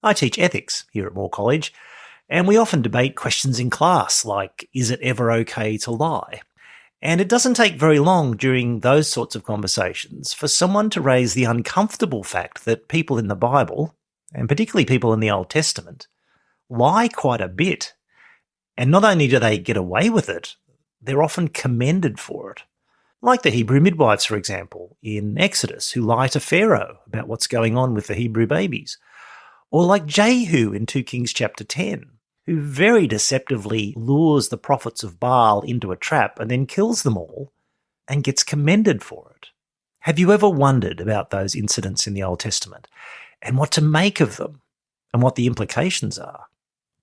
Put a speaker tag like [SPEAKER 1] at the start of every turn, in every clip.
[SPEAKER 1] I teach ethics here at Moore College, and we often debate questions in class like, is it ever okay to lie? And it doesn't take very long during those sorts of conversations for someone to raise the uncomfortable fact that people in the Bible, and particularly people in the Old Testament, lie quite a bit. And not only do they get away with it, they're often commended for it. Like the Hebrew midwives, for example, in Exodus, who lie to Pharaoh about what's going on with the Hebrew babies. Or like Jehu in 2 Kings chapter 10, who very deceptively lures the prophets of Baal into a trap and then kills them all and gets commended for it. Have you ever wondered about those incidents in the Old Testament and what to make of them and what the implications are?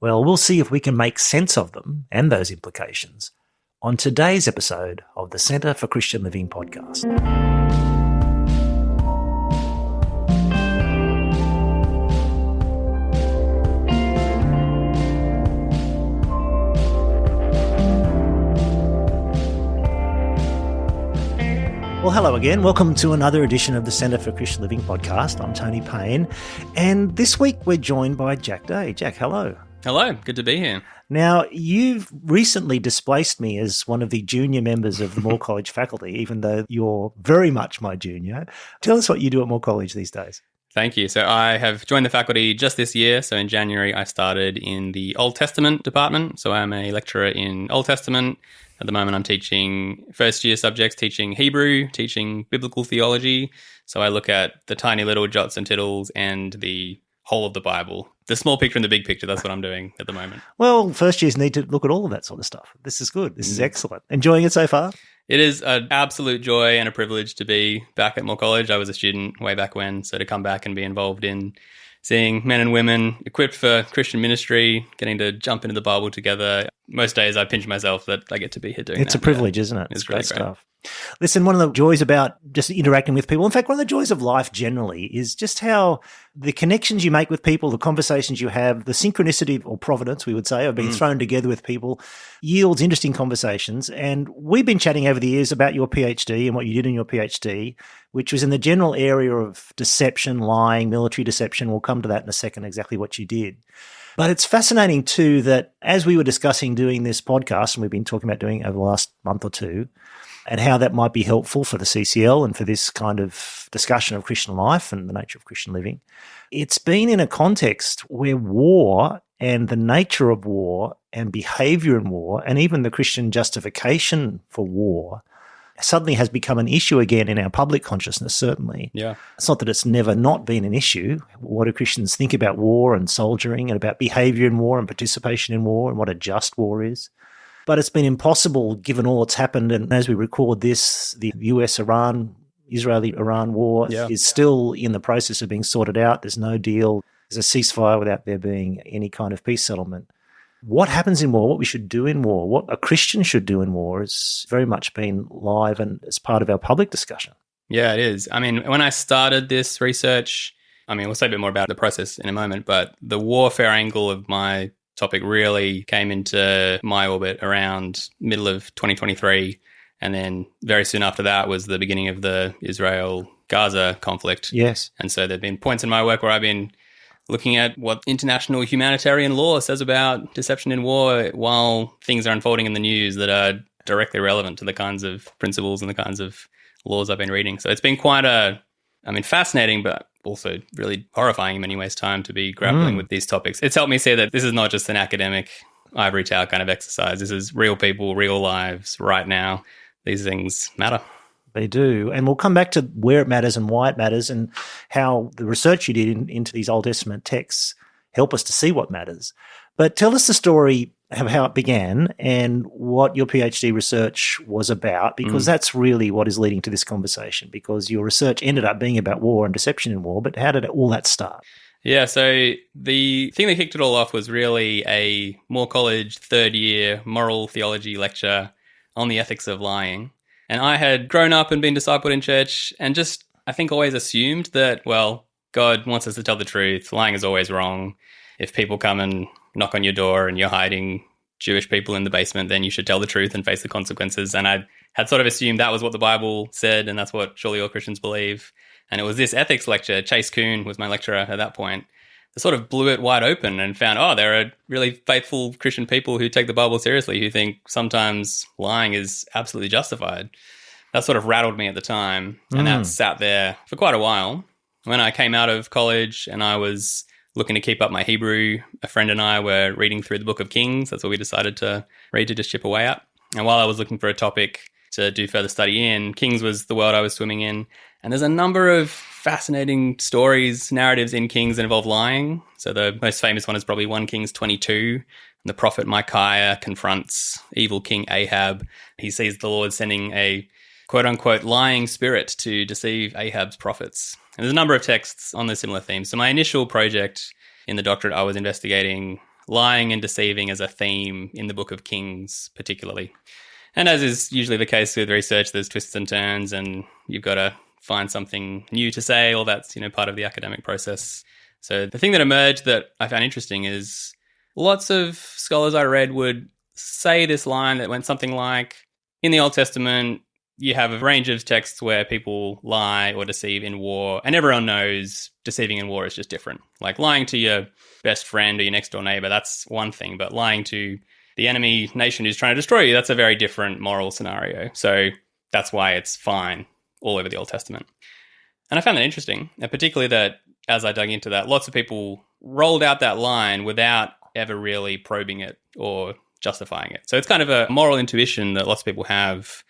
[SPEAKER 1] Well, we'll see if we can make sense of them and those implications on today's episode of the Centre for Christian Living podcast. Well, hello again. Welcome to another edition of the Centre for Christian Living podcast. I'm Tony Payne, and this week we're joined by Jack Day. Jack, hello.
[SPEAKER 2] Hello, good to be here.
[SPEAKER 1] Now, you've recently displaced me as one of the junior members of the Moore College faculty, even though you're very much my junior. Tell us what you do at Moore College these days.
[SPEAKER 2] Thank you. So I have joined the faculty just this year. So in January, I started in the Old Testament department. So I'm a lecturer in Old Testament. At the moment, I'm teaching first-year subjects, teaching Hebrew, teaching biblical theology. So I look at the tiny little jots and tittles and the whole of the Bible. The small picture and the big picture, that's what I'm doing at the moment.
[SPEAKER 1] Well, first years need to look at all of that sort of stuff. This is good. This is excellent. Enjoying it so far?
[SPEAKER 2] It is an absolute joy and a privilege to be back at Moore College. I was a student way back when, so to come back and be involved in seeing men and women equipped for Christian ministry, getting to jump into the Bible together. Most days I pinch myself that I get to be here doing that.
[SPEAKER 1] It's a privilege, isn't it?
[SPEAKER 2] It's really great
[SPEAKER 1] stuff. Listen, one of the joys about just interacting with people, in fact, one of the joys of life generally is just how the connections you make with people, the conversations you have, the synchronicity or providence, we would say, of being thrown together with people yields interesting conversations. And we've been chatting over the years about your PhD and what you did in your PhD, which was in the general area of deception, lying, military deception. We'll come to that in a second, exactly what you did. But it's fascinating too that as we were discussing doing this podcast, and we've been talking about doing it over the last month or two, and how that might be helpful for the CCL and for this kind of discussion of Christian life and the nature of Christian living, it's been in a context where war and the nature of war and behaviour in war and even the Christian justification for war suddenly has become an issue again in our public consciousness, certainly.
[SPEAKER 2] Yeah.
[SPEAKER 1] It's not that it's never not been an issue. What do Christians think about war and soldiering and about behaviour in war and participation in war and what a just war is? But it's been impossible given all that's happened. And as we record this, the Israeli-Iran war is still in the process of being sorted out. There's no deal. There's a ceasefire without there being any kind of peace settlement. What happens in war, what we should do in war, what a Christian should do in war has very much been live and as part of our public discussion.
[SPEAKER 2] Yeah, it is. I mean, when I started this research, we'll say a bit more about the process in a moment, but the warfare angle of my topic really came into my orbit around middle of 2023. And then very soon after that was the beginning of the Israel-Gaza conflict.
[SPEAKER 1] Yes.
[SPEAKER 2] And so there've been points in my work where I've been looking at what international humanitarian law says about deception in war while things are unfolding in the news that are directly relevant to the kinds of principles and the kinds of laws I've been reading. So it's been quite fascinating, but also really horrifying in many ways time to be grappling with these topics. It's helped me see that this is not just an academic ivory tower kind of exercise. This is real people, real lives right now. These things matter.
[SPEAKER 1] They do. And we'll come back to where it matters and why it matters and how the research you did into these Old Testament texts help us to see what matters. But tell us the story of how it began and what your PhD research was about, because that's really what is leading to this conversation, because your research ended up being about war and deception in war. But how did all that start?
[SPEAKER 2] Yeah, so the thing that kicked it all off was really a Moore College third-year moral theology lecture on the ethics of lying. And I had grown up and been discipled in church and just, I think, always assumed that, well, God wants us to tell the truth. Lying is always wrong. If people come and knock on your door and you're hiding Jewish people in the basement, then you should tell the truth and face the consequences. And I had sort of assumed that was what the Bible said, and that's what surely all Christians believe. And it was this ethics lecture, Chase Kuhn was my lecturer at that point, sort of blew it wide open and found, oh, there are really faithful Christian people who take the Bible seriously, who think sometimes lying is absolutely justified. That sort of rattled me at the time, and that sat there for quite a while. When I came out of college and I was looking to keep up my Hebrew, a friend and I were reading through the book of Kings. That's what we decided to read, to just chip away at. And while I was looking for a topic to do further study in, Kings was the world I was swimming in. And there's a number of fascinating stories, narratives in Kings that involve lying. So the most famous one is probably 1 Kings 22. The prophet Micaiah confronts evil King Ahab. He sees the Lord sending a quote-unquote lying spirit to deceive Ahab's prophets. And there's a number of texts on the similar themes. So my initial project in the doctorate, I was investigating lying and deceiving as a theme in the book of Kings particularly. And as is usually the case with research, there's twists and turns and you've got to find something new to say. All that's, part of the academic process. So the thing that emerged that I found interesting is lots of scholars I read would say this line that went something like, in the Old Testament, you have a range of texts where people lie or deceive in war, and everyone knows deceiving in war is just different. Like lying to your best friend or your next door neighbor, that's one thing, but lying to the enemy nation who's trying to destroy you, that's a very different moral scenario. So that's why it's fine all over the Old Testament. And I found that interesting, and particularly that as I dug into that, lots of people rolled out that line without ever really probing it or justifying it. So it's kind of a moral intuition that lots of people have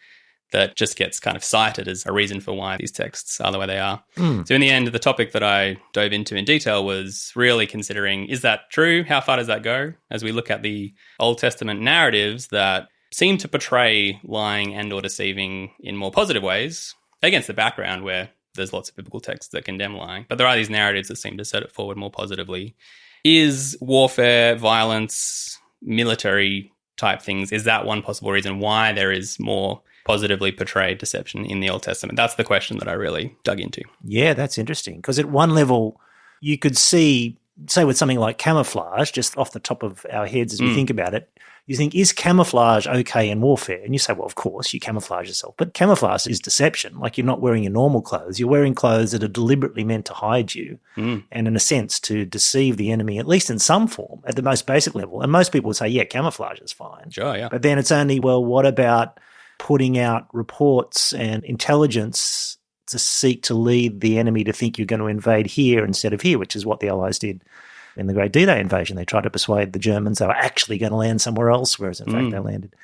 [SPEAKER 2] that just gets kind of cited as a reason for why these texts are the way they are. So in the end, the topic that I dove into in detail was really considering, is that true? How far does that go? As we look at the Old Testament narratives that seem to portray lying and or deceiving in more positive ways against the background where there's lots of biblical texts that condemn lying. But there are these narratives that seem to set it forward more positively. Is warfare, violence, military type things, is that one possible reason why there is more positively portrayed deception in the Old Testament? That's the question that I really dug into.
[SPEAKER 1] Yeah, that's interesting. Because at one level, you could see, say with something like camouflage, just off the top of our heads as we think about it, you think, is camouflage okay in warfare? And you say, well, of course, you camouflage yourself. But camouflage is deception. Like, you're not wearing your normal clothes. You're wearing clothes that are deliberately meant to hide you and, in a sense, to deceive the enemy, at least in some form, at the most basic level. And most people would say, yeah, camouflage is fine.
[SPEAKER 2] Sure, yeah.
[SPEAKER 1] But then it's only, well, what about putting out reports and intelligence to seek to lead the enemy to think you're going to invade here instead of here, which is what the Allies did in the Great D-Day invasion. They tried to persuade the Germans they were actually going to land somewhere else, whereas in fact they landed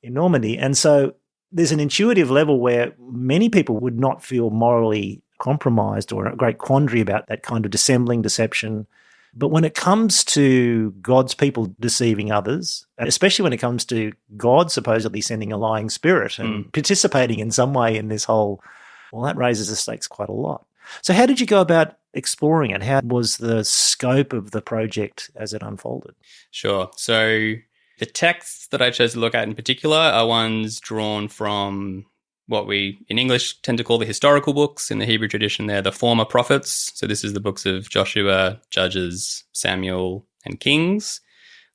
[SPEAKER 1] in Normandy. And so there's an intuitive level where many people would not feel morally compromised or a great quandary about that kind of dissembling deception. But when it comes to God's people deceiving others, especially when it comes to God supposedly sending a lying spirit and participating in some way in this whole, well, that raises the stakes quite a lot. So how did you go about exploring it? How was the scope of the project as it unfolded?
[SPEAKER 2] Sure. So the texts that I chose to look at in particular are ones drawn from what we in English tend to call the historical books. In the Hebrew tradition, they're the former prophets. So this is the books of Joshua, Judges, Samuel, and Kings.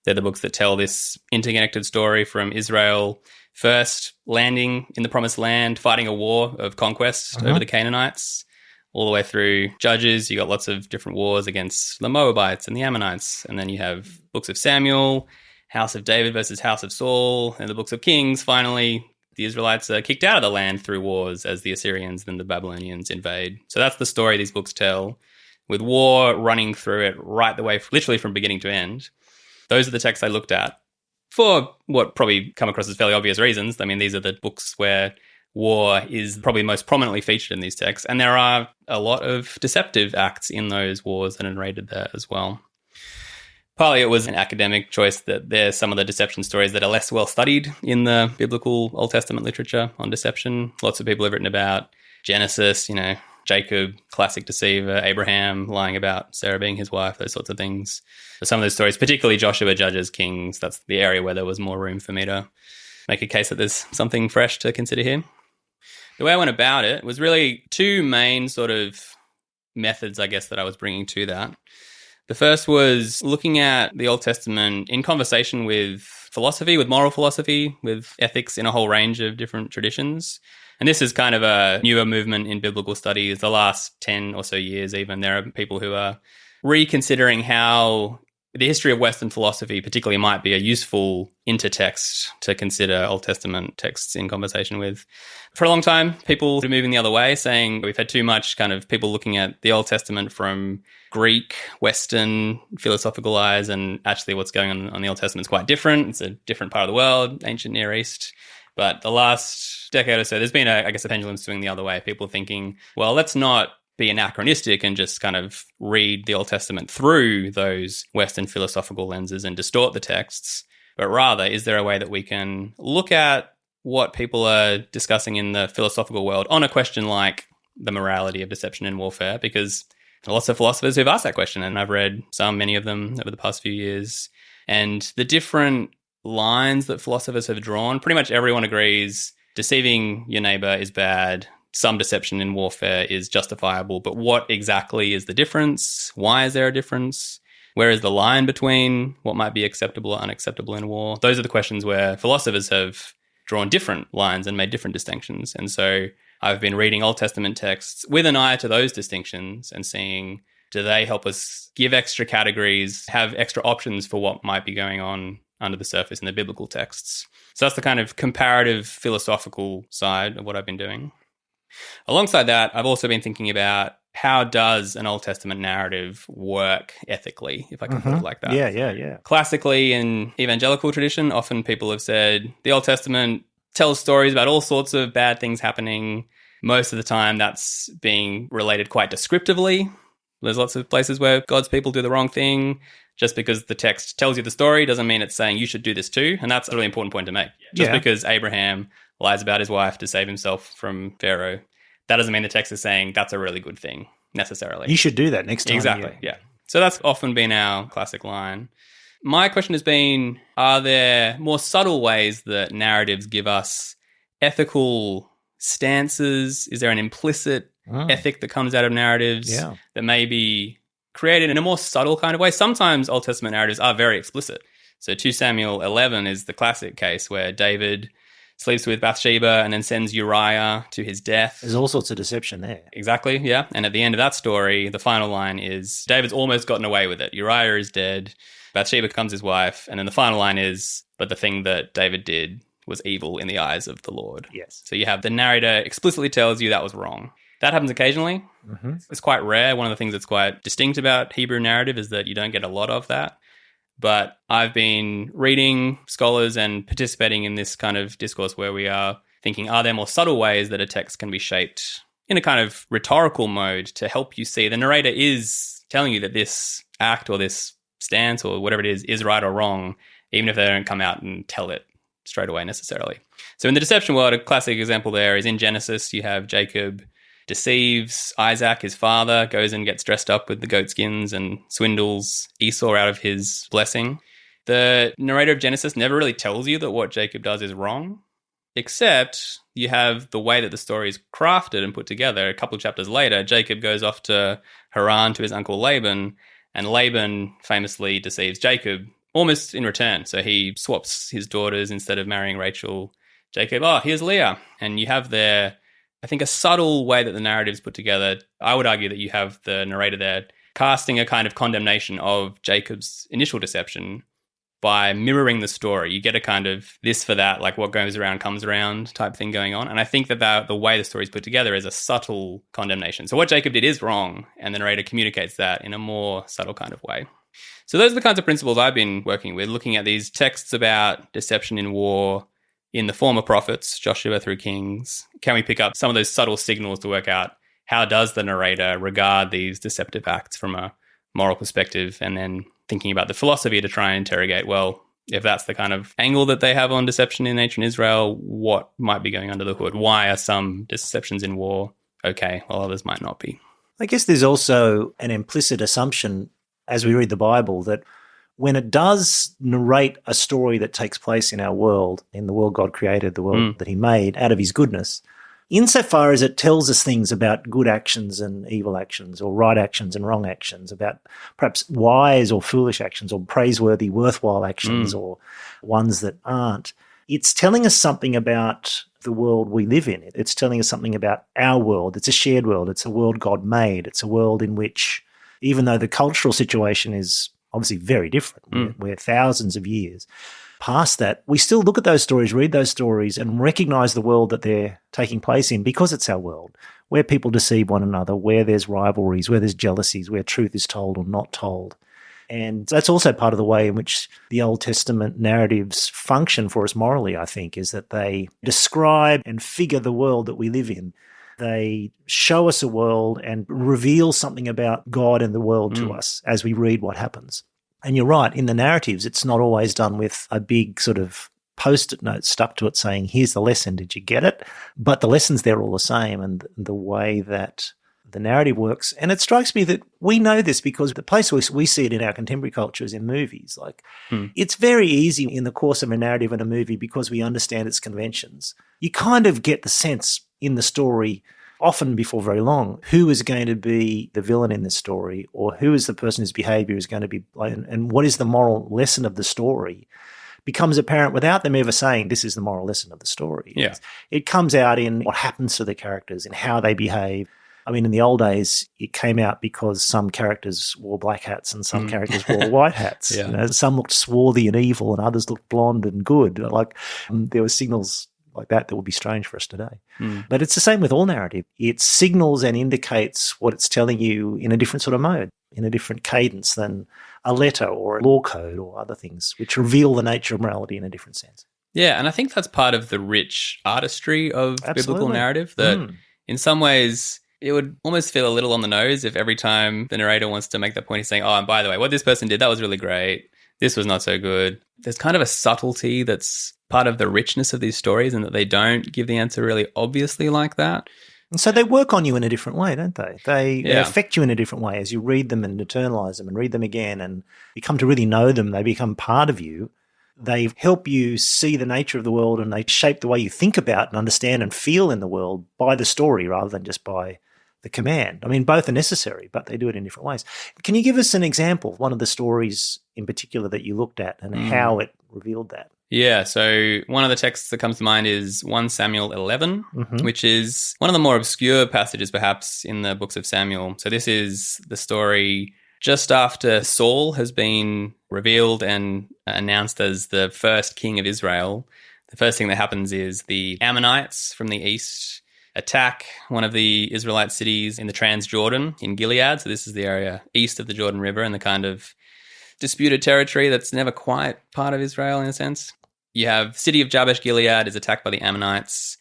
[SPEAKER 2] They're the books that tell this interconnected story from Israel first landing in the Promised Land, fighting a war of conquest over the Canaanites, all the way through Judges. You got lots of different wars against the Moabites and the Ammonites. And then you have books of Samuel, House of David versus House of Saul, and the books of Kings. Finally, the Israelites are kicked out of the land through wars as the Assyrians and the Babylonians invade. So that's the story these books tell, with war running through it right the way, literally from beginning to end. Those are the texts I looked at for what probably come across as fairly obvious reasons. I mean, these are the books where war is probably most prominently featured in these texts, and there are a lot of deceptive acts in those wars that are narrated there as well. Partly it was an academic choice that there's some of the deception stories that are less well studied in the biblical Old Testament literature on deception. Lots of people have written about Genesis, Jacob, classic deceiver, Abraham lying about Sarah being his wife, those sorts of things. So some of those stories, particularly Joshua, Judges, Kings, that's the area where there was more room for me to make a case that there's something fresh to consider here. The way I went about it was really two main sort of methods, I guess, that I was bringing to that. The first was looking at the Old Testament in conversation with philosophy, with moral philosophy, with ethics in a whole range of different traditions. And this is kind of a newer movement in biblical studies. The last 10 or so years even, there are people who are reconsidering how the history of Western philosophy particularly might be a useful intertext to consider Old Testament texts in conversation with. For a long time, people were moving the other way, saying we've had too much kind of people looking at the Old Testament from Greek, Western philosophical eyes, and actually what's going on the Old Testament is quite different. It's a different part of the world, ancient Near East. But the last decade or so, there's been, a pendulum swing the other way. People thinking, well, let's not be anachronistic and just kind of read the Old Testament through those Western philosophical lenses and distort the texts. But rather, is there a way that we can look at what people are discussing in the philosophical world on a question like the morality of deception and warfare? Because there are lots of philosophers who've asked that question, and I've read many of them over the past few years. And the different lines that philosophers have drawn, pretty much everyone agrees deceiving your neighbor is bad. Some deception in warfare is justifiable, but what exactly is the difference? Why is there a difference? Where is the line between what might be acceptable or unacceptable in war? Those are the questions where philosophers have drawn different lines and made different distinctions. And so I've been reading Old Testament texts with an eye to those distinctions and seeing, do they help us give extra categories, have extra options for what might be going on under the surface in the biblical texts? So that's the kind of comparative philosophical side of what I've been doing. Alongside that, I've also been thinking about how does an Old Testament narrative work ethically, if I can put it like that.
[SPEAKER 1] Yeah.
[SPEAKER 2] Classically, in evangelical tradition, often people have said the Old Testament tells stories about all sorts of bad things happening. Most of the time, that's being related quite descriptively. There's lots of places where God's people do the wrong thing. Just because the text tells you the story doesn't mean it's saying you should do this too. And that's a really important point to make. Just because Abraham lies about his wife to save himself from Pharaoh, that doesn't mean the text is saying that's a really good thing necessarily.
[SPEAKER 1] You should do that next time.
[SPEAKER 2] Exactly, yeah. So that's often been our classic line. My question has been, are there more subtle ways that narratives give us ethical stances? Is there an implicit ethic that comes out of narratives that may be created in a more subtle kind of way? Sometimes Old Testament narratives are very explicit. So 2 Samuel 11 is the classic case where David sleeps with Bathsheba and then sends Uriah to his death.
[SPEAKER 1] There's all sorts of deception there.
[SPEAKER 2] Exactly, yeah. And at the end of that story, the final line is David's almost gotten away with it. Uriah is dead. Bathsheba becomes his wife. And then the final line is, but the thing that David did was evil in the eyes of the Lord.
[SPEAKER 1] Yes.
[SPEAKER 2] So you have the narrator explicitly tells you that was wrong. That happens occasionally. Mm-hmm. It's quite rare. One of the things that's quite distinct about Hebrew narrative is that you don't get a lot of that. But I've been reading scholars and participating in this kind of discourse where we are thinking, are there more subtle ways that a text can be shaped in a kind of rhetorical mode to help you see the narrator is telling you that this act or this stance or whatever it is right or wrong, even if they don't come out and tell it straight away necessarily. So in the deception world, a classic example there is in Genesis, you have Jacob deceives Isaac, his father, goes and gets dressed up with the goat skins and swindles Esau out of his blessing. The narrator of Genesis never really tells you that what Jacob does is wrong, except you have the way that the story is crafted and put together. A couple of chapters later, Jacob goes off to Haran to his uncle Laban, and Laban famously deceives Jacob almost in return. So he swaps his daughters. Instead of marrying Rachel, Jacob, here's Leah. And you have there, I think, a subtle way that the narrative's put together. I would argue that you have the narrator there casting a kind of condemnation of Jacob's initial deception by mirroring the story. You get a kind of this for that, like what goes around comes around type thing going on. And I think that the way the story's put together is a subtle condemnation. So what Jacob did is wrong, and the narrator communicates that in a more subtle kind of way. So those are the kinds of principles I've been working with, looking at these texts about deception in war, in the former prophets, Joshua through Kings. Can we pick up some of those subtle signals to work out how does the narrator regard these deceptive acts from a moral perspective, and then thinking about the philosophy to try and interrogate, well, if that's the kind of angle that they have on deception in ancient Israel, what might be going under the hood? Why are some deceptions in war okay, while others might not be?
[SPEAKER 1] I guess there's also an implicit assumption as we read the Bible that when it does narrate a story that takes place in our world, in the world God created, the world that he made out of his goodness, insofar as it tells us things about good actions and evil actions, or right actions and wrong actions, about perhaps wise or foolish actions, or praiseworthy, worthwhile actions, or ones that aren't, it's telling us something about the world we live in. It's telling us something about our world. It's a shared world. It's a world God made. It's a world in which even though the cultural situation is obviously very different. We're thousands of years past that. We still look at those stories, read those stories, and recognize the world that they're taking place in because it's our world, where people deceive one another, where there's rivalries, where there's jealousies, where truth is told or not told. And that's also part of the way in which the Old Testament narratives function for us morally, I think, is that they describe and figure the world that we live in. They show us a world and reveal something about God and the world to us as we read what happens. And you're right, in the narratives, it's not always done with a big sort of Post-it note stuck to it saying, here's the lesson, did you get it? But the lessons, they're all the same, and the way that the narrative works. And it strikes me that we know this because the place where we see it in our contemporary culture is in movies. Like, it's very easy in the course of a narrative in a movie, because we understand its conventions. You kind of get the sense in the story, often before very long, who is going to be the villain in this story, or who is the person whose behavior is going to be, and what is the moral lesson of the story becomes apparent without them ever saying this is the moral lesson of the story.
[SPEAKER 2] Yeah.
[SPEAKER 1] It comes out in what happens to the characters and how they behave. I mean, in the old days, it came out because some characters wore black hats and some characters wore white hats.
[SPEAKER 2] Yeah.
[SPEAKER 1] You know, some looked swarthy and evil and others looked blonde and good. Like there were signals like that would be strange for us today. But it's the same with all narrative. It signals and indicates what it's telling you in a different sort of mode, in a different cadence than a letter or a law code or other things, which reveal the nature of morality in a different sense.
[SPEAKER 2] Yeah, and I think that's part of the rich artistry of biblical narrative, that in some ways it would almost feel a little on the nose if every time the narrator wants to make that point, he's saying, oh, and by the way, what this person did, that was really great. This was not so good. There's kind of a subtlety that's part of the richness of these stories, and that they don't give the answer really obviously like that.
[SPEAKER 1] And so they work on you in a different way, don't they? They affect you in a different way as you read them and internalize them and read them again, and you come to really know them. They become part of you. They help you see the nature of the world, and they shape the way you think about and understand and feel in the world by the story rather than just by the command. I mean, both are necessary, but they do it in different ways. Can you give us an example of one of the stories in particular that you looked at and how it revealed that?
[SPEAKER 2] Yeah, so one of the texts that comes to mind is 1 Samuel 11, which is one of the more obscure passages perhaps in the books of Samuel. So this is the story just after Saul has been revealed and announced as the first king of Israel. The first thing that happens is the Ammonites from the east attack one of the Israelite cities in the Transjordan in Gilead. So this is the area east of the Jordan River and the kind of disputed territory that's never quite part of Israel in a sense. You have city of Jabesh Gilead is attacked by the Ammonites.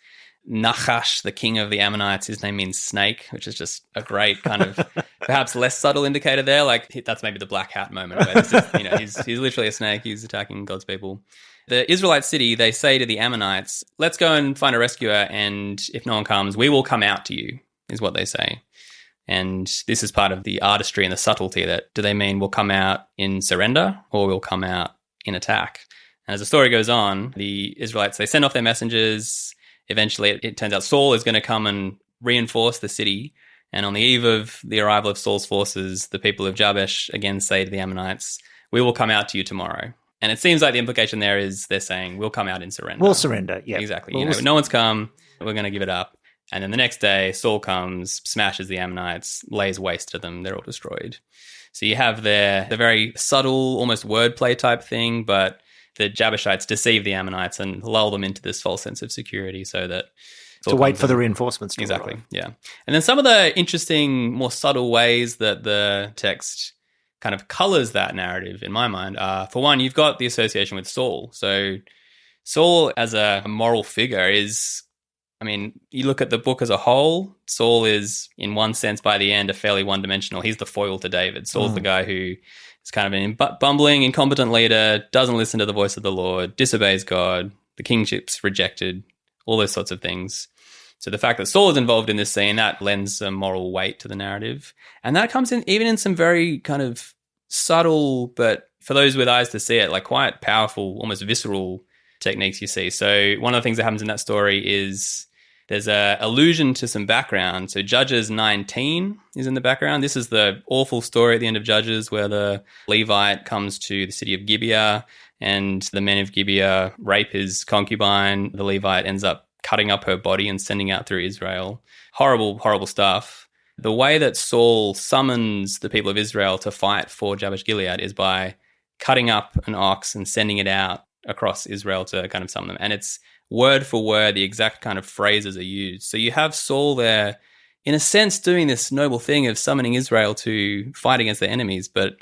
[SPEAKER 2] Nachash, the king of the Ammonites, his name means snake, which is just a great kind of perhaps less subtle indicator there. Like that's maybe the black hat moment where this is, he's literally a snake. He's attacking God's people. The Israelite city, they say to the Ammonites, let's go and find a rescuer, and if no one comes, we will come out to you, is what they say. And this is part of the artistry and the subtlety that, do they mean we'll come out in surrender or we'll come out in attack? And as the story goes on, the Israelites, they send off their messengers. Eventually, it turns out Saul is going to come and reinforce the city. And on the eve of the arrival of Saul's forces, the people of Jabesh again say to the Ammonites, we will come out to you tomorrow. And it seems like the implication there is they're saying, we'll come out in surrender.
[SPEAKER 1] We'll surrender, yeah.
[SPEAKER 2] Exactly. No one's come, we're going to give it up. And then the next day, Saul comes, smashes the Ammonites, lays waste to them, they're all destroyed. So you have there the very subtle, almost wordplay type thing, but the Jabushites deceive the Ammonites and lull them into this false sense of security so that...
[SPEAKER 1] To wait for the reinforcements to
[SPEAKER 2] Exactly,
[SPEAKER 1] arrive.
[SPEAKER 2] yeah. And then some of the interesting, more subtle ways that the text kind of colors that narrative, in my mind, are, for one, you've got the association with Saul. So Saul as a moral figure is... I mean, you look at the book as a whole, Saul is, in one sense, by the end, a fairly one-dimensional. He's the foil to David. Saul's the guy who is kind of an bumbling, incompetent leader, doesn't listen to the voice of the Lord, disobeys God, the kingship's rejected, all those sorts of things. So the fact that Saul is involved in this scene, that lends some moral weight to the narrative. And that comes in even in some very kind of subtle, but for those with eyes to see it, like quite powerful, almost visceral techniques you see. So one of the things that happens in that story is... there's a allusion to some background. So Judges 19 is in the background. This is the awful story at the end of Judges where the Levite comes to the city of Gibeah and the men of Gibeah rape his concubine. The Levite ends up cutting up her body and sending out through Israel. Horrible, horrible stuff. The way that Saul summons the people of Israel to fight for Jabesh Gilead is by cutting up an ox and sending it out across Israel to kind of summon them. And it's word for word, the exact kind of phrases are used. So you have Saul there, in a sense, doing this noble thing of summoning Israel to fight against their enemies. But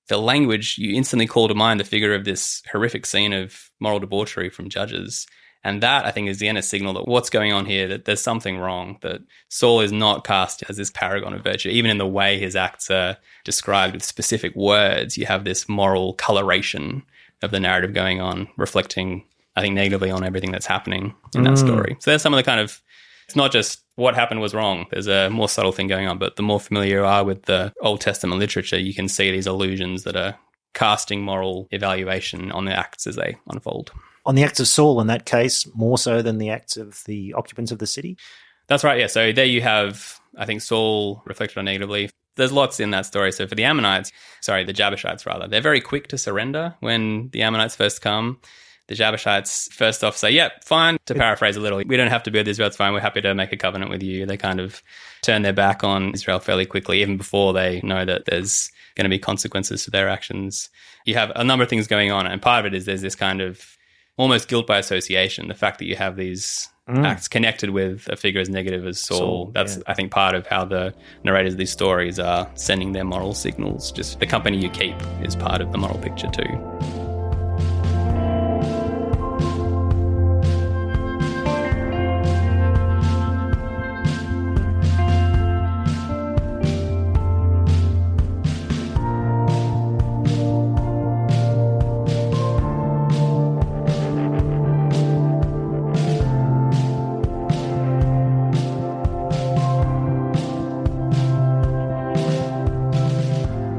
[SPEAKER 2] the language, you instantly call to mind the figure of this horrific scene of moral debauchery from Judges. And that, I think, is again a signal that what's going on here, that there's something wrong, that Saul is not cast as this paragon of virtue. Even in the way his acts are described with specific words, you have this moral coloration of the narrative going on, reflecting, I think, negatively on everything that's happening in that story. So there's some of the kind of, it's not just what happened was wrong. There's a more subtle thing going on, but the more familiar you are with the Old Testament literature, you can see these allusions that are casting moral evaluation on the acts as they unfold.
[SPEAKER 1] On the acts of Saul, in that case, more so than the acts of the occupants of the city?
[SPEAKER 2] That's right, yeah. So there you have, I think, Saul reflected on negatively. There's lots in that story. So for the the Jabushites rather, they're very quick to surrender when the Ammonites first come. The Jabushites first off say, yep, fine, to paraphrase a little, we don't have to be with Israel, it's fine, we're happy to make a covenant with you. They kind of turn their back on Israel fairly quickly, even before they know that there's going to be consequences to their actions. You have a number of things going on, and part of it is there's this kind of almost guilt by association, the fact that you have these acts connected with a figure as negative as Saul. That's, I think, part of how the narrators of these stories are sending their moral signals. Just the company you keep is part of the moral picture too.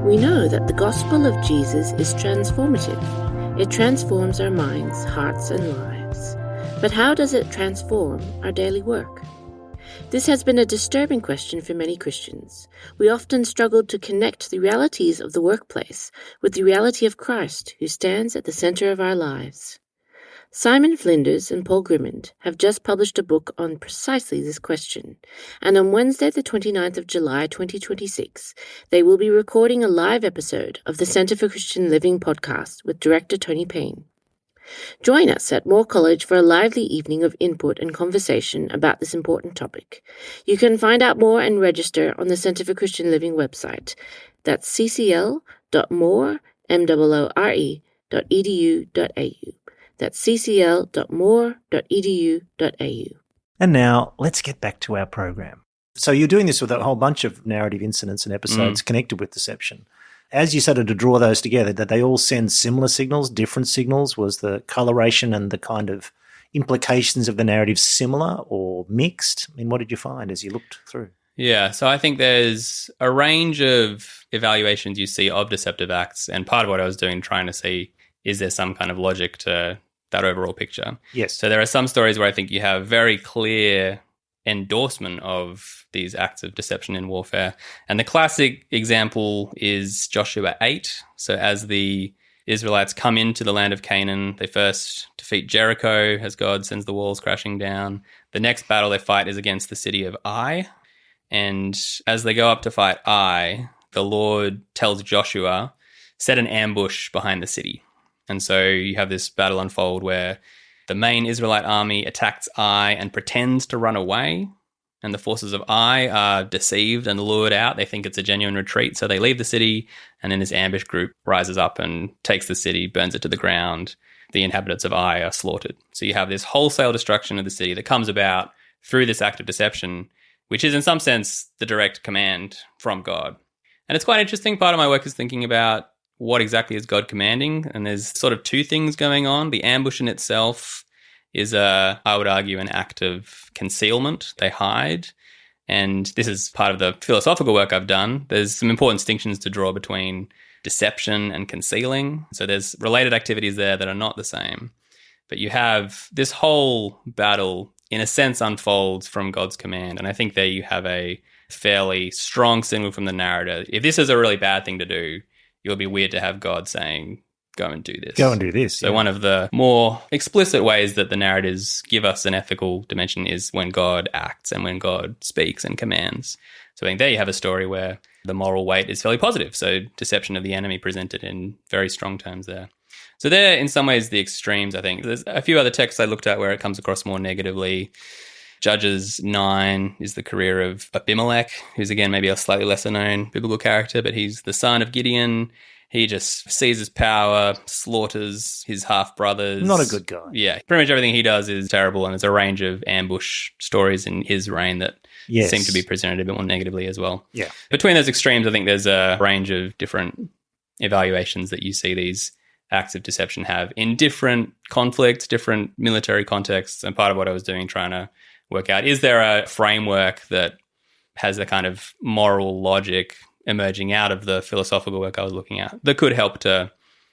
[SPEAKER 3] We know that the gospel of Jesus is transformative. It transforms our minds, hearts, and lives. But how does it transform our daily work? This has been a disturbing question for many Christians. We often struggle to connect the realities of the workplace with the reality of Christ, who stands at the center of our lives. Simon Flinders and Paul Grimmond have just published a book on precisely this question, and on Wednesday the 29th of July 2026, they will be recording a live episode of the Centre for Christian Living podcast with director Tony Payne. Join us at Moore College for a lively evening of input and conversation about this important topic. You can find out more and register on the Centre for Christian Living website. That's ccl.moore.edu.au. That's ccl.moore.edu.au.
[SPEAKER 1] And now let's get back to our program. So you're doing this with a whole bunch of narrative incidents and episodes connected with deception. As you started to draw those together, did they all send similar signals, different signals? Was the coloration and the kind of implications of the narrative similar or mixed? I mean, what did you find as you looked through?
[SPEAKER 2] Yeah, so I think there's a range of evaluations you see of deceptive acts, and part of what I was doing, trying to see, is there some kind of logic to that overall picture?
[SPEAKER 1] Yes.
[SPEAKER 2] So there are some stories where I think you have very clear endorsement of these acts of deception in warfare. And the classic example is Joshua 8. So as the Israelites come into the land of Canaan, they first defeat Jericho as God sends the walls crashing down. The next battle they fight is against the city of Ai. And as they go up to fight Ai, the Lord tells Joshua, set an ambush behind the city. And so you have this battle unfold where the main Israelite army attacks Ai and pretends to run away. And the forces of Ai are deceived and lured out. They think it's a genuine retreat. So they leave the city, and then this ambush group rises up and takes the city, burns it to the ground. The inhabitants of Ai are slaughtered. So you have this wholesale destruction of the city that comes about through this act of deception, which is in some sense the direct command from God. And it's quite interesting. Part of my work is thinking about what exactly is God commanding? And there's sort of two things going on. The ambush in itself is, I would argue, an act of concealment. They hide. And this is part of the philosophical work I've done. There's some important distinctions to draw between deception and concealing. So there's related activities there that are not the same. But you have this whole battle, in a sense, unfolds from God's command. And I think there you have a fairly strong signal from the narrator. If this is a really bad thing to do, it would be weird to have God saying, go and do this.
[SPEAKER 1] Go and do this.
[SPEAKER 2] So one of the more explicit ways that the narratives give us an ethical dimension is when God acts and when God speaks and commands. So I think there you have a story where the moral weight is fairly positive. So deception of the enemy presented in very strong terms there. So they're in some ways the extremes, I think. There's a few other texts I looked at where it comes across more negatively. Judges 9 is the career of Abimelech, who's again maybe a slightly lesser known biblical character, but he's the son of Gideon. He just seizes power, slaughters his half-brothers.
[SPEAKER 1] Not a good guy.
[SPEAKER 2] Yeah, pretty much everything he does is terrible, and there's a range of ambush stories in his reign that seem to be presented a bit more negatively as well.
[SPEAKER 1] Yeah.
[SPEAKER 2] Between those extremes, I think there's a range of different evaluations that you see these acts of deception have in different conflicts, different military contexts, and part of what I was doing trying to work out, is there a framework that has a kind of moral logic emerging out of the philosophical work I was looking at that could help to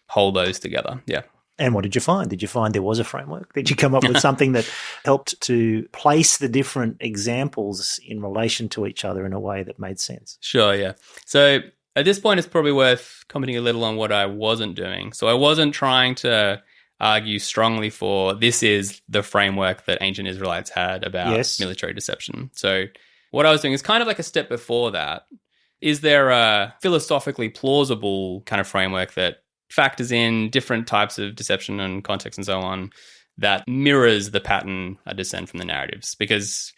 [SPEAKER 2] hold those together. Yeah.
[SPEAKER 1] And what did you find? Did you find there was a framework? Did you come up with something that helped to place the different examples in relation to each other in a way that made sense?
[SPEAKER 2] Sure, yeah. So at this point, it's probably worth commenting a little on what I wasn't doing. So I wasn't trying to argue strongly for this is the framework that ancient Israelites had about military deception. So what I was doing is kind of like a step before that. Is there a philosophically plausible kind of framework that factors in different types of deception and context and so on that mirrors the pattern I discern from the narratives? Because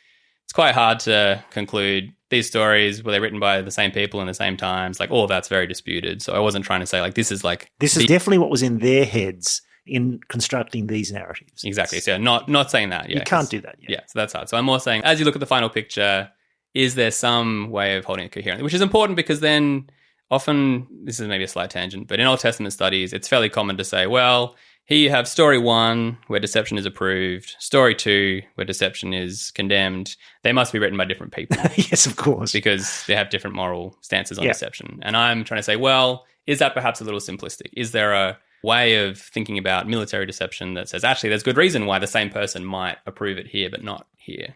[SPEAKER 2] it's quite hard to conclude these stories, were they written by the same people in the same times? Like, all of that's very disputed. So I wasn't trying to say, like, this is definitely
[SPEAKER 1] what was in their heads in constructing these narratives.
[SPEAKER 2] Exactly. So not saying that. Yeah,
[SPEAKER 1] you can't do that.
[SPEAKER 2] Yeah, so that's hard. So I'm more saying, as you look at the final picture, is there some way of holding it coherently? Which is important because then often, this is maybe a slight tangent, but in Old Testament studies, it's fairly common to say, well, here you have story 1 where deception is approved, story 2 where deception is condemned. They must be written by different people.
[SPEAKER 1] Yes, of course.
[SPEAKER 2] Because they have different moral stances on deception. And I'm trying to say, well, is that perhaps a little simplistic? Is there a way of thinking about military deception that says, actually, there's good reason why the same person might approve it here but not here?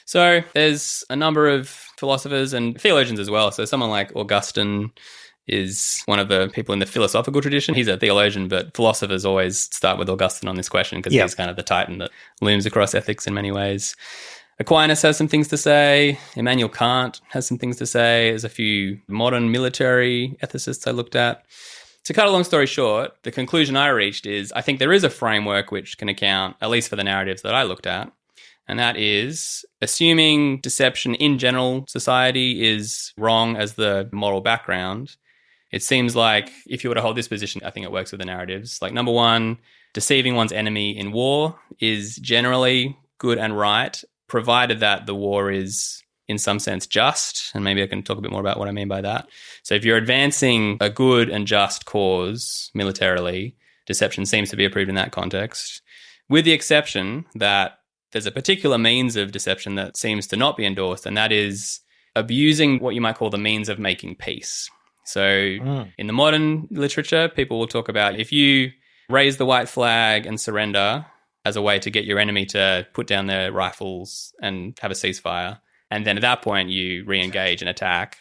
[SPEAKER 2] So there's a number of philosophers and theologians as well. So someone like Augustine is one of the people in the philosophical tradition. He's a theologian, but philosophers always start with Augustine on this question because he's kind of the titan that looms across ethics in many ways. Aquinas has some things to say. Immanuel Kant has some things to say. There's a few modern military ethicists I looked at. To cut a long story short, the conclusion I reached is I think there is a framework which can account, at least for the narratives that I looked at, and that is assuming deception in general society is wrong as the moral background. It seems like if you were to hold this position, I think it works with the narratives. Like, number 1, deceiving one's enemy in war is generally good and right, provided that the war is in some sense just, and maybe I can talk a bit more about what I mean by that. So if you're advancing a good and just cause militarily, deception seems to be approved in that context, with the exception that there's a particular means of deception that seems to not be endorsed, and that is abusing what you might call the means of making peace. So in the modern literature, people will talk about if you raise the white flag and surrender as a way to get your enemy to put down their rifles and have a ceasefire, and then at that point you re-engage and attack,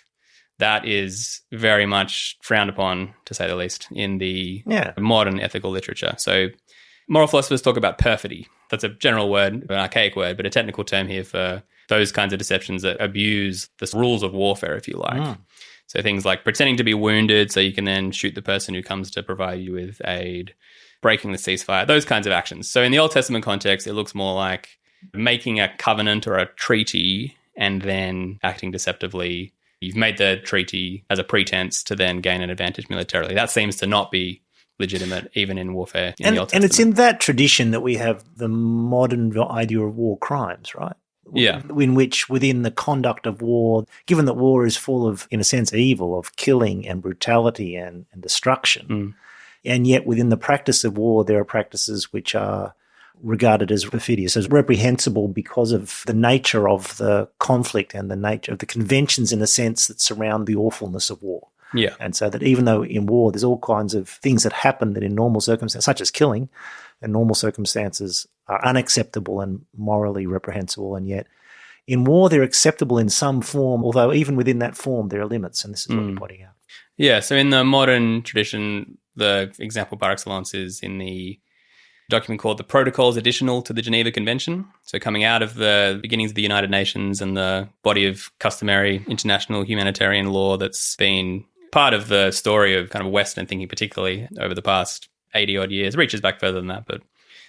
[SPEAKER 2] that is very much frowned upon, to say the least, in the modern ethical literature. So moral philosophers talk about perfidy. That's a general word, an archaic word, but a technical term here for those kinds of deceptions that abuse the rules of warfare, if you like. So things like pretending to be wounded so you can then shoot the person who comes to provide you with aid, breaking the ceasefire, those kinds of actions. So in the Old Testament context, it looks more like making a covenant or a treaty and then acting deceptively. You've made the treaty as a pretense to then gain an advantage militarily. That seems to not be legitimate even in warfare in the Old Testament.
[SPEAKER 1] And it's in that tradition that we have the modern idea of war crimes, right?
[SPEAKER 2] Yeah.
[SPEAKER 1] In which within the conduct of war, given that war is full of, in a sense, evil, of killing and brutality and destruction, and yet within the practice of war there are practices which are regarded as perfidious, as reprehensible because of the nature of the conflict and the nature of the conventions, in a sense, that surround the awfulness of war.
[SPEAKER 2] Yeah.
[SPEAKER 1] And so that even though in war there's all kinds of things that happen that in normal circumstances, such as killing, in normal circumstances are unacceptable and morally reprehensible, and yet in war they're acceptable in some form, although even within that form there are limits, and this is what you're pointing out.
[SPEAKER 2] Yeah, so in the modern tradition, The example par excellence is in the document called the Protocols Additional to the Geneva Convention. So coming out of the beginnings of the United Nations and the body of customary international humanitarian law that's been part of the story of kind of Western thinking, particularly over the past 80 odd years, reaches back further than that, but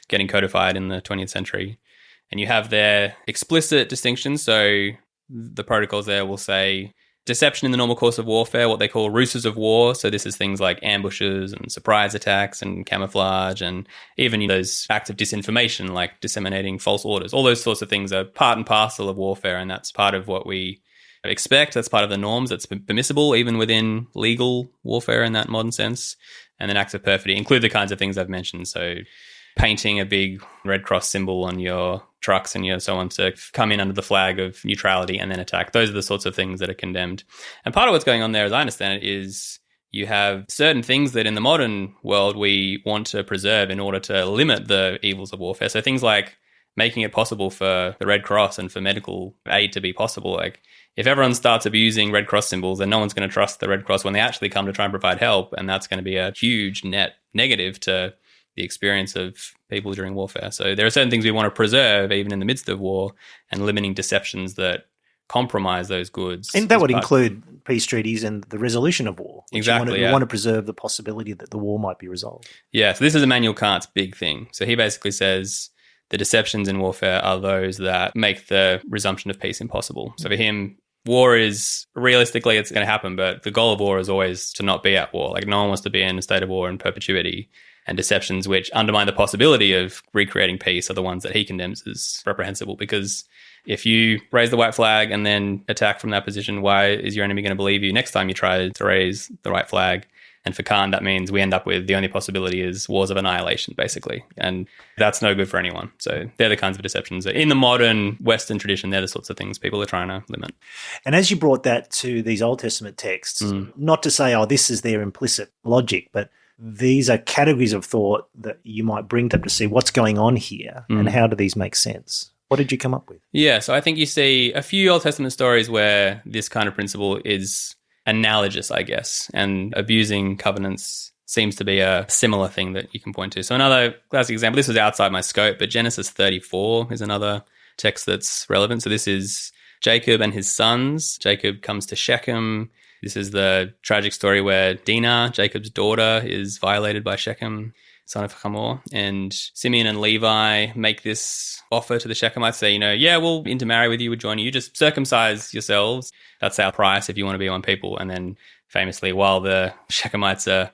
[SPEAKER 2] getting codified in the 20th century. And you have their explicit distinctions. So the protocols there will say deception in the normal course of warfare, what they call ruses of war. So this is things like ambushes and surprise attacks and camouflage, and even those acts of disinformation like disseminating false orders. All those sorts of things are part and parcel of warfare, and that's part of what we expect. That's part of the norms. That's permissible even within legal warfare in that modern sense. And then acts of perfidy include the kinds of things I've mentioned. So painting a big Red Cross symbol on your trucks and so on to come in under the flag of neutrality and then attack. Those are the sorts of things that are condemned. And part of what's going on there, as I understand it, is you have certain things that in the modern world we want to preserve in order to limit the evils of warfare. So things like making it possible for the Red Cross and for medical aid to be possible. Like if everyone starts abusing Red Cross symbols, then no one's going to trust the Red Cross when they actually come to try and provide help. And that's going to be a huge net negative to the experience of people during warfare. So there are certain things we want to preserve even in the midst of war, and limiting deceptions that compromise those goods.
[SPEAKER 1] And that would include peace treaties and the resolution of war.
[SPEAKER 2] Exactly.
[SPEAKER 1] You want to preserve the possibility that the war might be resolved.
[SPEAKER 2] Yeah, so this is Immanuel Kant's big thing. So he basically says the deceptions in warfare are those that make the resumption of peace impossible. So for him, war is, realistically, it's going to happen, but the goal of war is always to not be at war. Like no one wants to be in a state of war in perpetuity. And deceptions which undermine the possibility of recreating peace are the ones that he condemns as reprehensible, because if you raise the white flag and then attack from that position, why is your enemy going to believe you next time you try to raise the white flag? And for Kant, that means we end up with the only possibility is wars of annihilation, basically. And that's no good for anyone. So they're the kinds of deceptions. In the modern Western tradition, they're the sorts of things people are trying to limit.
[SPEAKER 1] And as you brought that to these Old Testament texts, not to say, oh, this is their implicit logic, but these are categories of thought that you might bring up to see what's going on here and how do these make sense. What did you come up with?
[SPEAKER 2] Yeah, so I think you see a few Old Testament stories where this kind of principle is analogous, I guess, and abusing covenants seems to be a similar thing that you can point to. So another classic example, this was outside my scope, but Genesis 34 is another text that's relevant. So this is Jacob and his sons. Jacob comes to Shechem. This is the tragic story where Dinah, Jacob's daughter, is violated by Shechem, son of Hamor. And Simeon and Levi make this offer to the Shechemites, say, yeah, we'll intermarry with you, we'll join you, just circumcise yourselves. That's our price if you want to be one people. And then famously, while the Shechemites are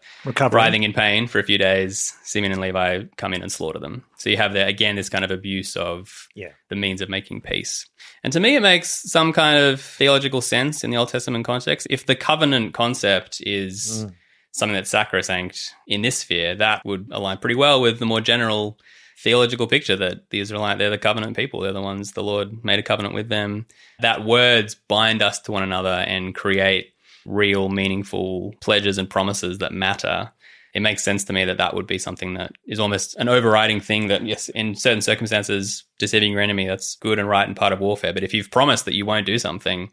[SPEAKER 2] writhing in pain for a few days, Simeon and Levi come in and slaughter them. So you have there, again, this kind of abuse of the means of making peace. And to me, it makes some kind of theological sense in the Old Testament context. If the covenant concept is something that's sacrosanct in this sphere, that would align pretty well with the more general theological picture that the Israelite, they're the covenant people. They're the ones the Lord made a covenant with them. That words bind us to one another and create real, meaningful pledges and promises that matter. It makes sense to me that that would be something that is almost an overriding thing that, yes, in certain circumstances, deceiving your enemy, that's good and right and part of warfare. But if you've promised that you won't do something,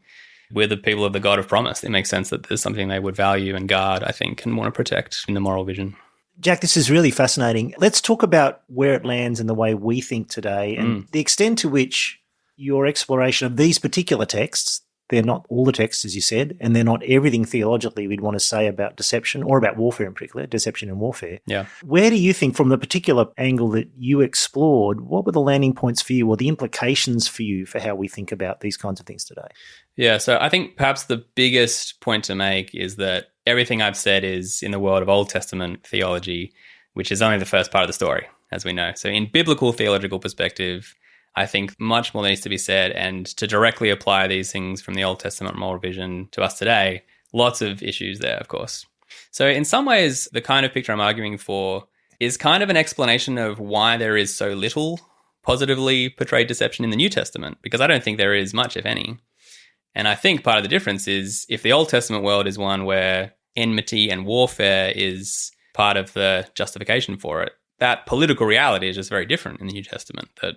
[SPEAKER 2] we're the people of the God of promise. It makes sense that there's something they would value and guard, I think, and want to protect in the moral vision.
[SPEAKER 1] Jack, this is really fascinating. Let's talk about where it lands in the way we think today and the extent to which your exploration of these particular texts, they're not all the texts, as you said, and they're not everything theologically we'd want to say about deception or about warfare in particular, deception and warfare.
[SPEAKER 2] Yeah.
[SPEAKER 1] Where do you think, from the particular angle that you explored, what were the landing points for you or the implications for you for how we think about these kinds of things today?
[SPEAKER 2] Yeah, so I think perhaps the biggest point to make is that everything I've said is in the world of Old Testament theology, which is only the first part of the story, as we know. So in biblical theological perspective, I think much more needs to be said, and to directly apply these things from the Old Testament moral vision to us today, lots of issues there, of course. So in some ways, the kind of picture I'm arguing for is kind of an explanation of why there is so little positively portrayed deception in the New Testament, because I don't think there is much, if any. And I think part of the difference is if the Old Testament world is one where enmity and warfare is part of the justification for it, that political reality is just very different in the New Testament. That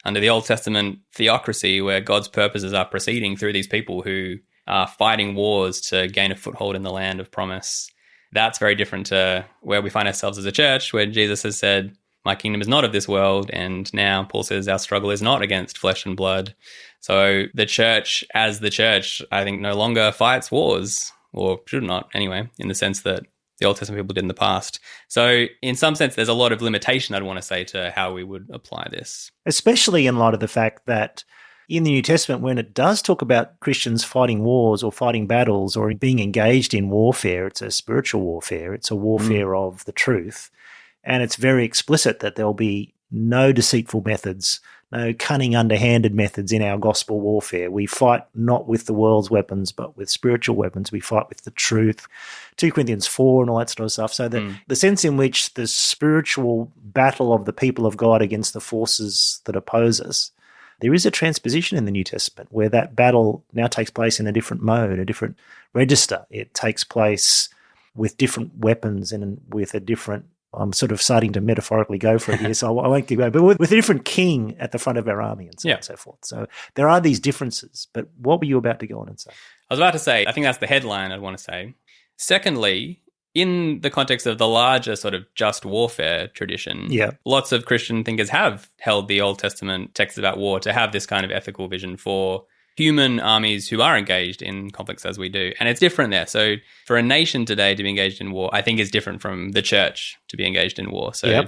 [SPEAKER 2] under the Old Testament theocracy, where God's purposes are proceeding through these people who are fighting wars to gain a foothold in the land of promise, that's very different to where we find ourselves as a church, where Jesus has said, my kingdom is not of this world. And now Paul says our struggle is not against flesh and blood. So the church, as the church, I think no longer fights wars, or should not anyway, in the sense that the Old Testament people did in the past. So in some sense, there's a lot of limitation, I'd want to say, to how we would apply this.
[SPEAKER 1] Especially in light of the fact that in the New Testament, when it does talk about Christians fighting wars or fighting battles or being engaged in warfare, it's a spiritual warfare. It's a warfare of the truth. And it's very explicit that there'll be no deceitful methods, no cunning, underhanded methods in our gospel warfare. We fight not with the world's weapons, but with spiritual weapons. We fight with the truth. 2 Corinthians 4 and all that sort of stuff. So the sense in which the spiritual battle of the people of God against the forces that oppose us, there is a transposition in the New Testament where that battle now takes place in a different mode, a different register. It takes place with different weapons and with a different, I'm sort of starting to metaphorically go for it here, so I won't keep going, but with a different king at the front of our army and so on and so forth. So there are these differences, but what were you about to go on and say?
[SPEAKER 2] I was about to say, I think that's the headline I'd want to say. Secondly, in the context of the larger sort of just warfare tradition, lots of Christian thinkers have held the Old Testament texts about war to have this kind of ethical vision for human armies who are engaged in conflicts as we do. And it's different there. So for a nation today to be engaged in war, I think is different from the church to be engaged in war. So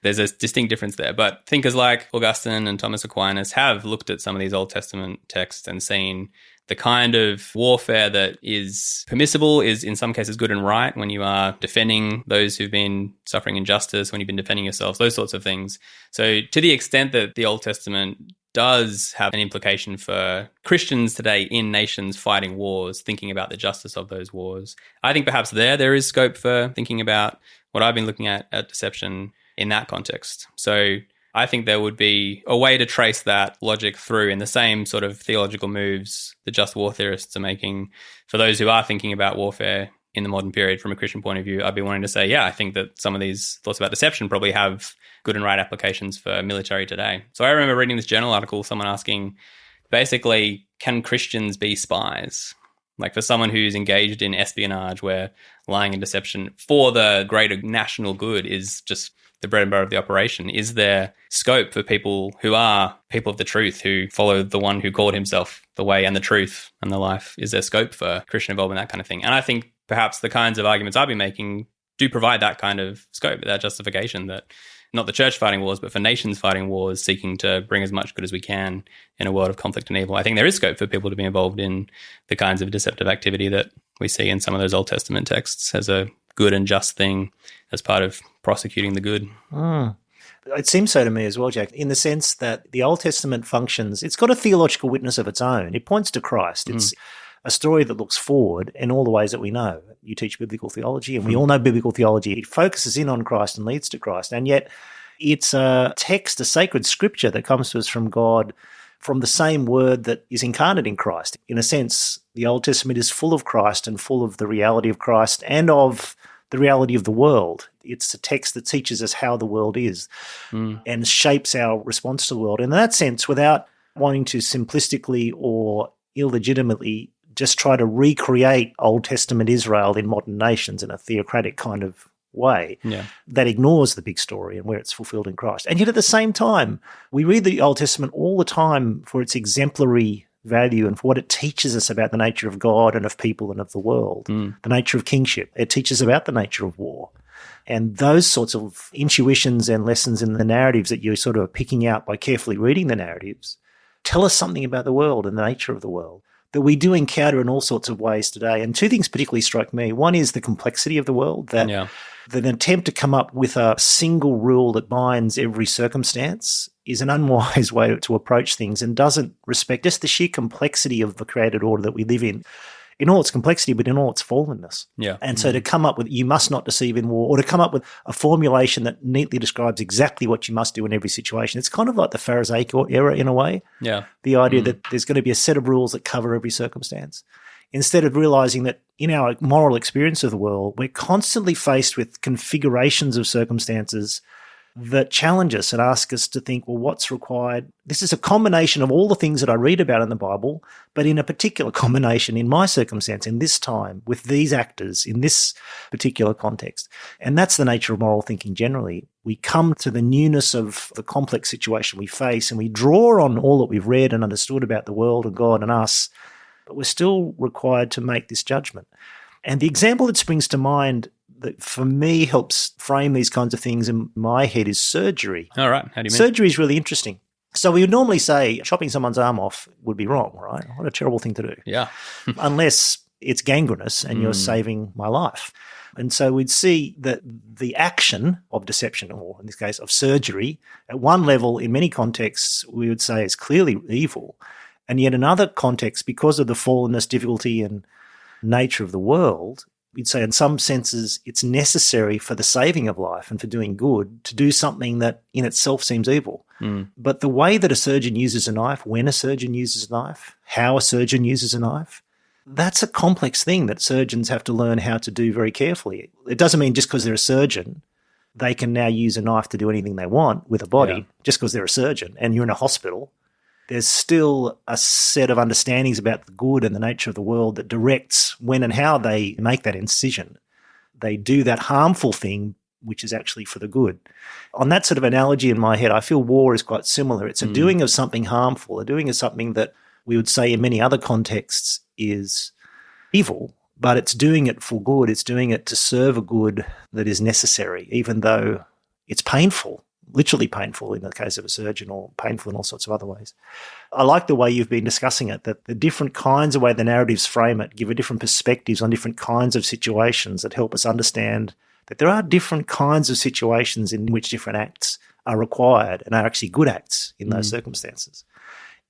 [SPEAKER 2] there's a distinct difference there. But thinkers like Augustine and Thomas Aquinas have looked at some of these Old Testament texts and seen the kind of warfare that is permissible is in some cases good and right when you are defending those who've been suffering injustice, when you've been defending yourselves, those sorts of things. So to the extent that the Old Testament does have an implication for Christians today in nations fighting wars, thinking about the justice of those wars, I think perhaps there is scope for thinking about what I've been looking at deception in that context. So I think there would be a way to trace that logic through in the same sort of theological moves the just war theorists are making. For those who are thinking about warfare in the modern period from a Christian point of view, I'd be wanting to say, I think that some of these thoughts about deception probably have good and right applications for military today. So I remember reading this journal article, someone asking, basically, can Christians be spies? Like for someone who's engaged in espionage where lying and deception for the greater national good is just the bread and butter of the operation, is there scope for people who are people of the truth, who follow the one who called himself the way and the truth and the life? Is there scope for Christian involvement, that kind of thing? And I think perhaps the kinds of arguments I've been making do provide that kind of scope, that justification that not the church fighting wars, but for nations fighting wars, seeking to bring as much good as we can in a world of conflict and evil. I think there is scope for people to be involved in the kinds of deceptive activity that we see in some of those Old Testament texts as a good and just thing, as part of prosecuting the good.
[SPEAKER 1] It seems so to me as well, Jack, in the sense that the Old Testament functions, it's got a theological witness of its own. It points to Christ. It's a story that looks forward in all the ways that we know. You teach biblical theology, and we all know biblical theology. It focuses in on Christ and leads to Christ. And yet it's a text, a sacred scripture that comes to us from God, from the same word that is incarnate in Christ. In a sense, the Old Testament is full of Christ and full of the reality of Christ and of the reality of the world. It's a text that teaches us how the world is and shapes our response to the world. And in that sense, without wanting to simplistically or illegitimately just try to recreate Old Testament Israel in modern nations in a theocratic kind of way, that ignores the big story and where it's fulfilled in Christ. And yet at the same time, we read the Old Testament all the time for its exemplary value and for what it teaches us about the nature of God and of people and of the world, the nature of kingship. It teaches about the nature of war. And those sorts of intuitions and lessons in the narratives that you're sort of picking out by carefully reading the narratives tell us something about the world and the nature of the world that we do encounter in all sorts of ways today. And two things particularly strike me. One is the complexity of the world, that an attempt to come up with a single rule that binds every circumstance is an unwise way to approach things and doesn't respect just the sheer complexity of the created order that we live in all its complexity, but in all its fallenness. And so to come up with, you must not deceive in war, or to come up with a formulation that neatly describes exactly what you must do in every situation, it's kind of like the Pharisaic era in a way. The idea that there's going to be a set of rules that cover every circumstance. Instead of realizing that in our moral experience of the world, we're constantly faced with configurations of circumstances that challenge us and ask us to think, well, what's required? This is a combination of all the things that I read about in the Bible, but in a particular combination in my circumstance, in this time, with these actors, in this particular context. And that's the nature of moral thinking generally. We come to the newness of the complex situation we face, and we draw on all that we've read and understood about the world and God and us, but we're still required to make this judgment. And the example that springs to mind that for me helps frame these kinds of things in my head is surgery.
[SPEAKER 2] All right. How do you mean?
[SPEAKER 1] Surgery is really interesting. So we would normally say chopping someone's arm off would be wrong, right? What a terrible thing to do.
[SPEAKER 2] Yeah.
[SPEAKER 1] Unless it's gangrenous and you're saving my life. And so we'd see that the action of deception, or in this case of surgery, at one level, in many contexts, we would say is clearly evil. And yet in other contexts, because of the fallenness, difficulty and nature of the world, we'd say in some senses it's necessary for the saving of life and for doing good to do something that in itself seems evil. But the way that a surgeon uses a knife, when a surgeon uses a knife, how a surgeon uses a knife, that's a complex thing that surgeons have to learn how to do very carefully. It doesn't mean just because they're a surgeon, they can now use a knife to do anything they want with a body, just because they're a surgeon and you're in a hospital. There's still a set of understandings about the good and the nature of the world that directs when and how they make that incision. They do that harmful thing, which is actually for the good. On that sort of analogy in my head, I feel war is quite similar. It's a doing of something harmful, a doing of something that we would say in many other contexts is evil, but it's doing it for good. It's doing it to serve a good that is necessary, even though it's painful. Literally painful in the case of a surgeon, or painful in all sorts of other ways. I like the way you've been discussing it, that the different kinds of way the narratives frame it give a different perspectives on different kinds of situations that help us understand that there are different kinds of situations in which different acts are required and are actually good acts in those circumstances.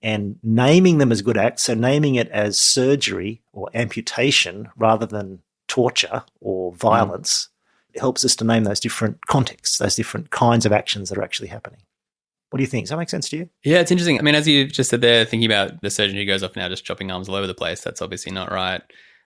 [SPEAKER 1] And naming them as good acts, so naming it as surgery or amputation rather than torture or violence, it helps us to name those different contexts, those different kinds of actions that are actually happening. What do you think? Does that make sense to you?
[SPEAKER 2] Yeah, it's interesting. I mean, as you just said there, thinking about the surgeon who goes off now just chopping arms all over the place, that's obviously not right.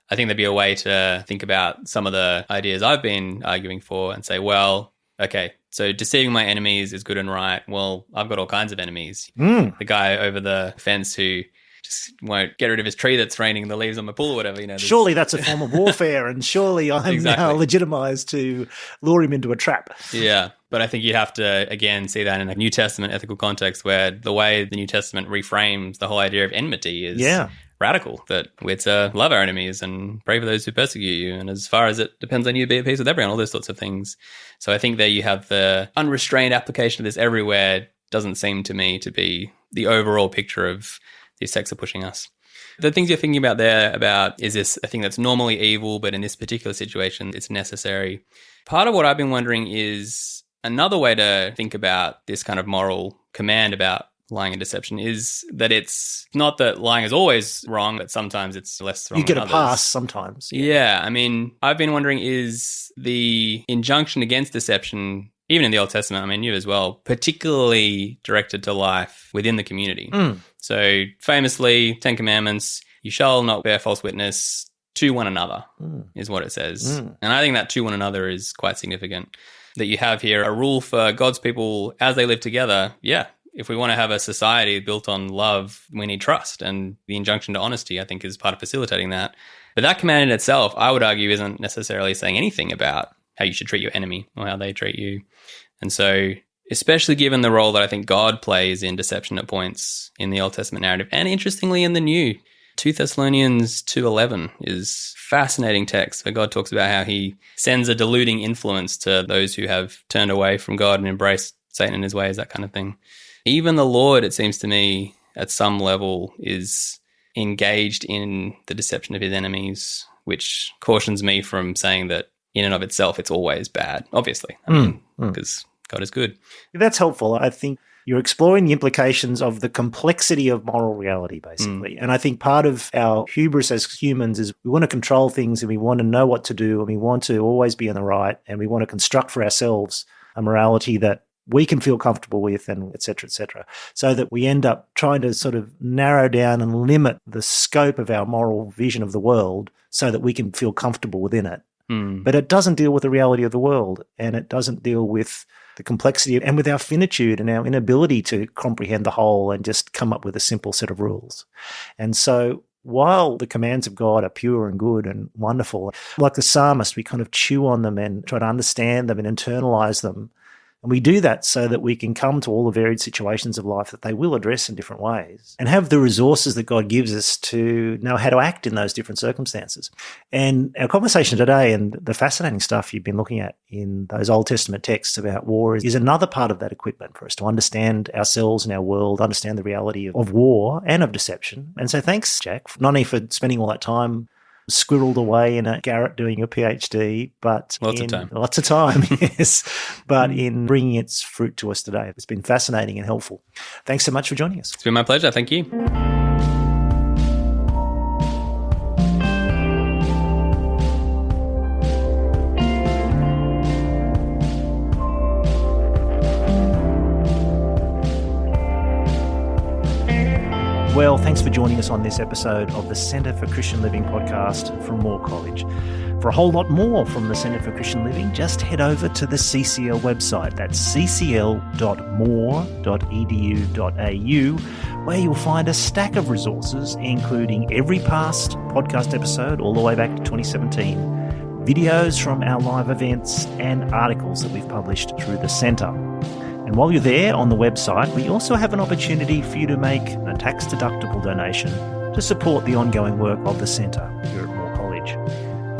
[SPEAKER 2] I think there'd be a way to think about some of the ideas I've been arguing for and say, well, okay, so deceiving my enemies is good and right. Well, I've got all kinds of enemies. The guy over the fence who just won't get rid of his tree that's raining the leaves on my pool or whatever.
[SPEAKER 1] Surely that's a form of warfare, and surely I'm now legitimized to lure him into a trap.
[SPEAKER 2] Yeah, but I think you'd have to, again, see that in a New Testament ethical context where the way the New Testament reframes the whole idea of enmity is radical, that we're to love our enemies and pray for those who persecute you. And as far as it depends on you, be at peace with everyone, all those sorts of things. So I think that you have the unrestrained application of this everywhere doesn't seem to me to be the overall picture of these texts are pushing us. The things you're thinking about there about, is this a thing that's normally evil, but in this particular situation, it's necessary? Part of what I've been wondering is another way to think about this kind of moral command about lying and deception is that it's not that lying is always wrong, but sometimes it's less wrong.
[SPEAKER 1] You get
[SPEAKER 2] than
[SPEAKER 1] a
[SPEAKER 2] others.
[SPEAKER 1] pass sometimes.
[SPEAKER 2] Yeah. I mean, I've been wondering, is the injunction against deception, even in the Old Testament, I mean, you as well, particularly directed to life within the community? So famously, 10 Commandments, you shall not bear false witness to one another, is what it says. And I think that to one another is quite significant. That you have here a rule for God's people as they live together. Yeah, if we want to have a society built on love, we need trust. And the injunction to honesty, I think, is part of facilitating that. But that command in itself, I would argue, isn't necessarily saying anything about how you should treat your enemy or how they treat you. And so, especially given the role that I think God plays in deception at points in the Old Testament narrative, and interestingly in the New, 2 Thessalonians 2:11 is fascinating text where God talks about how he sends a deluding influence to those who have turned away from God and embraced Satan and his ways, that kind of thing. Even the Lord, it seems to me, at some level is engaged in the deception of his enemies, which cautions me from saying that in and of itself it's always bad, obviously. I mean, because God is good.
[SPEAKER 1] That's helpful. I think you're exploring the implications of the complexity of moral reality, basically. And I think part of our hubris as humans is we want to control things and we want to know what to do and we want to always be in the right and we want to construct for ourselves a morality that we can feel comfortable with, and et cetera, so that we end up trying to sort of narrow down and limit the scope of our moral vision of the world so that we can feel comfortable within it. but it doesn't deal with the reality of the world, and it doesn't deal with the complexity and with our finitude and our inability to comprehend the whole and just come up with a simple set of rules. And so while the commands of God are pure and good and wonderful, like the psalmist, we kind of chew on them and try to understand them and internalize them. And we do that so that we can come to all the varied situations of life that they will address in different ways and have the resources that God gives us to know how to act in those different circumstances. And our conversation today and the fascinating stuff you've been looking at in those Old Testament texts about war is another part of that equipment for us to understand ourselves and our world, understand the reality of war and of deception. And so thanks, Jack, not only for spending all that time squirreled away in a garret doing your PhD, but lots of time, yes, but in bringing its fruit to us today. It's been fascinating and helpful. Thanks so much for joining us.
[SPEAKER 2] It's been my pleasure. Thank you.
[SPEAKER 1] Well, thanks for joining us on this episode of the Centre for Christian Living podcast from Moore College. For a whole lot more from the Centre for Christian Living, just head over to the CCL website. That's ccl.moore.edu.au, where you'll find a stack of resources, including every past podcast episode all the way back to 2017, videos from our live events, and articles that we've published through the Centre. And while you're there on the website, we also have an opportunity for you to make a tax-deductible donation to support the ongoing work of the Centre here at Moore College.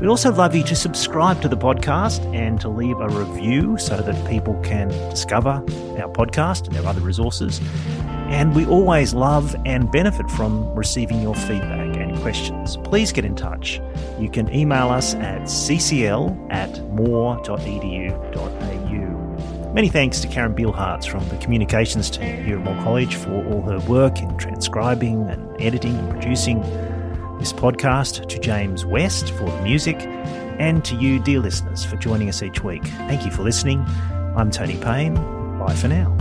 [SPEAKER 1] We'd also love you to subscribe to the podcast and to leave a review so that people can discover our podcast and our other resources. And we always love and benefit from receiving your feedback and questions. Please get in touch. You can email us at ccl@moore.edu.au. Many thanks to Karen Bielhartz from the communications team here at Moore College for all her work in transcribing and editing and producing this podcast, to James West for the music, and to you, dear listeners, for joining us each week. Thank you for listening. I'm Tony Payne. Bye for now.